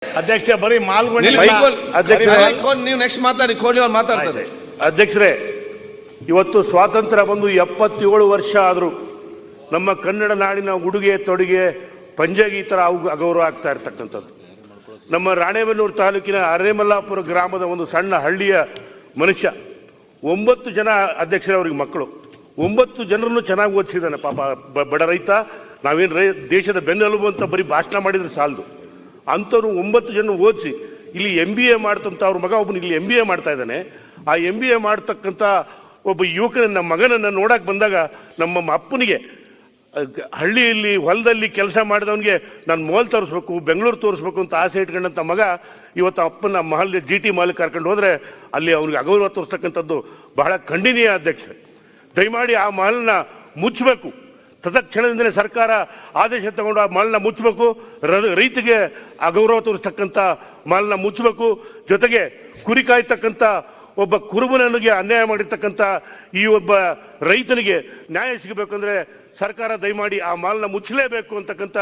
ಅಧ್ಯಕ್ಷ ಬರೀ ಮಾಲ್ಗಳು ನೀವು ನೆಕ್ಸ್ಟ್ ಮಾತಾಡಿ, ಕೊಹ್ಲಿ ಅವ್ರು ಮಾತಾಡ್ತಾರೆ. ಅಧ್ಯಕ್ಷರೇ, ಇವತ್ತು ಸ್ವಾತಂತ್ರ್ಯ ಬಂದು 77 ವರ್ಷ ಆದರೂ ನಮ್ಮ ಕನ್ನಡ ನಾಡಿನ ಉಡುಗೆ ತೊಡುಗೆ ಪಂಜಾಗಿ ಈ ಥರ ಅಗೌರವ ಆಗ್ತಾ ಇರ್ತಕ್ಕಂಥದ್ದು. ನಮ್ಮ ರಾಣೆಬೆನ್ನೂರು ತಾಲೂಕಿನ ಅರೇಮಲ್ಲಾಪುರ ಗ್ರಾಮದ ಒಂದು ಸಣ್ಣ ಹಳ್ಳಿಯ ಮನುಷ್ಯ, 9 ಜನ ಅಧ್ಯಕ್ಷರೇ ಅವ್ರಿಗೆ ಮಕ್ಕಳು, 9 ಜನರನ್ನು ಚೆನ್ನಾಗಿ ಓದಿಸಿದ್ದಾನೆ ಪಾಪ. ಬಡ ರೈತ, ನಾವೇನು ದೇಶದ ಬೆನ್ನೆಲುಬು ಅಂತ ಬರೀ ಭಾಷಣ ಮಾಡಿದ್ರೆ ಸಾಲದು. ಅಂಥವ್ರು 9 ಜನ ಓದಿಸಿ ಇಲ್ಲಿ MBA ಮಾಡ್ತಂತ ಅವ್ರ ಮಗ ಒಬ್ಬನು ಇಲ್ಲಿ MBA ಮಾಡ್ತಾ ಇದ್ದಾನೆ. ಆ MBA ಮಾಡ್ತಕ್ಕಂಥ ಒಬ್ಬ ಯುವಕನ ನಮ್ಮ ಮಗನನ್ನು ನೋಡಕ್ಕೆ ಬಂದಾಗ ನಮ್ಮ ಅಪ್ಪನಿಗೆ ಹಳ್ಳಿಯಲ್ಲಿ ಹೊಲದಲ್ಲಿ ಕೆಲಸ ಮಾಡಿದವನಿಗೆ ನಾನು ಮೋಲ್ ತೋರಿಸ್ಬೇಕು, ಬೆಂಗಳೂರು ತೋರಿಸ್ಬೇಕು ಅಂತ ಆಸೆ ಇಟ್ಕೊಂಡಂಥ ಮಗ ಇವತ್ತು ಅಪ್ಪನ ಮಹಲ್ GT ಮಾಲ್ ಕರ್ಕೊಂಡು ಹೋದರೆ ಅಲ್ಲಿ ಅವನಿಗೆ ಅಗೌರವ ತೋರಿಸ್ತಕ್ಕಂಥದ್ದು ಬಹಳ ಖಂಡನೀಯ. ಅಧ್ಯಕ್ಷರೇ, ದಯಮಾಡಿ ಆ ಮಹಲ್ನ ಮುಚ್ಚಬೇಕು. ತತ್ಕ್ಷಣದಿಂದಲೇ ಸರ್ಕಾರ ಆದೇಶ ತಗೊಂಡು ಆ ಮಾಲ್ನ ಮುಚ್ಚಬೇಕು. ರೈತರಿಗೆ ಅಗೌರವ ತೋರಿಸ್ತಕ್ಕಂಥ ಮಾಲ್ನ ಮುಚ್ಚಬೇಕು. ಜೊತೆಗೆ ಕುರಿ ಕಾಯ್ತಕ್ಕಂಥ ಒಬ್ಬ ಕುರುಬನಿಗೆ ಅನ್ಯಾಯ ಮಾಡಿರ್ತಕ್ಕಂಥ ಈ ಒಬ್ಬ ರೈತನಿಗೆ ನ್ಯಾಯ ಸಿಗಬೇಕಂದ್ರೆ ಸರ್ಕಾರ ದಯಮಾಡಿ ಆ ಮಾಲ್ನ ಮುಚ್ಚಲೇಬೇಕು ಅಂತಕ್ಕಂಥ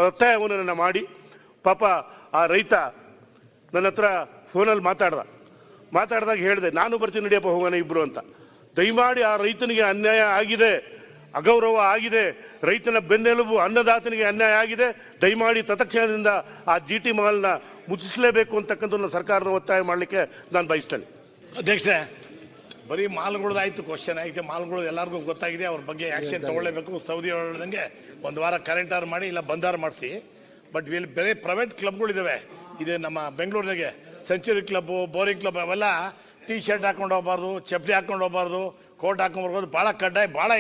ಒತ್ತಾಯವನ್ನು ನನ್ನ ಮಾಡಿ. ಪಾಪ ಆ ರೈತ ನನ್ನ ಹತ್ರ ಫೋನಲ್ಲಿ ಮಾತಾಡಿದಾಗ ಹೇಳಿದೆ, ನಾನು ಬರ್ತೀನಿ ನಡಿಯಪ್ಪ ಹೋಗೋಣ ಇಬ್ಬರು ಅಂತ. ದಯಮಾಡಿ ಆ ರೈತನಿಗೆ ಅನ್ಯಾಯ ಆಗಿದೆ, ಅಗೌರವ ಆಗಿದೆ, ರೈತನ ಬೆನ್ನೆಲುಬು ಅನ್ನದಾತನಿಗೆ ಅನ್ಯಾಯ ಆಗಿದೆ. ದಯಮಾಡಿ ತತ್ಕ್ಷಣದಿಂದ ಆ GT ಮಾಲ್ನ ಮುಚ್ಚಿಸಲೇಬೇಕು ಅಂತಕ್ಕಂಥ ಸರ್ಕಾರನ ಒತ್ತಾಯ ಮಾಡಲಿಕ್ಕೆ ನಾನು ಬಯಸ್ತೇನೆ. ಅಧ್ಯಕ್ಷರೇ, ಬರೀ ಮಾಲ್ಗಳದಾಯ್ತು, ಕ್ವಶನ್ ಆಯ್ತು. ಮಾಲ್ಗಳು ಎಲ್ಲರಿಗೂ ಗೊತ್ತಾಗಿದೆ, ಅವ್ರ ಬಗ್ಗೆ ಆ್ಯಕ್ಷನ್ ತೊಗೊಳ್ಳೇಬೇಕು. ಸೌದಿ ಹೇಳ್ದಂಗೆ 1 ವಾರ ಕರೆಂಟ್ ಆರ್ ಮಾಡಿ, ಇಲ್ಲ ಬಂದಾರ ಮಾಡಿಸಿ. ಬಟ್ ಇಲ್ಲಿ ಬೇರೆ ಪ್ರೈವೇಟ್ ಕ್ಲಬ್ಗಳಿದ್ದಾವೆ. ಇದು ನಮ್ಮ ಬೆಂಗಳೂರಿನಾಗೆ ಸೆಂಚುರಿ ಕ್ಲಬ್ಬು, ಬೋರಿಂಗ್ ಕ್ಲಬ್, ಅವೆಲ್ಲ T-ಶರ್ಟ್ ಹಾಕೊಂಡು ಹೋಗ್ಬಾರ್ದು, ಚಪ್ಪಲಿ ಹಾಕೊಂಡು ಹೋಗ್ಬಾರ್ದು, ಕೋಟ್ ಹಾಕೊಂಡು ಬರ್ಬೋದು. ಭಾಳ ಕಡ್ಡಾಯ, ಭಾಳ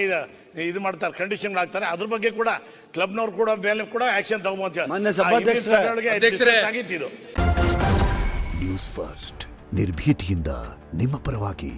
ಇದು ಮಾಡ್ತಾರೆ, ಕಂಡೀಷನ್ ಆಗ್ತಾರೆ. ಅದ್ರ ಬಗ್ಗೆ ಕೂಡ ಕ್ಲಬ್ನವ್ರು ಕೂಡ ಮೇಲೆ ಕೂಡ ಆಕ್ಷನ್ ತಗೊಂಬಂತ ನ್ಯೂಸ್ ಫಸ್ಟ್, ನಿರ್ಭೀತಿಯಿಂದ ನಿಮ್ಮ ಪರವಾಗಿ.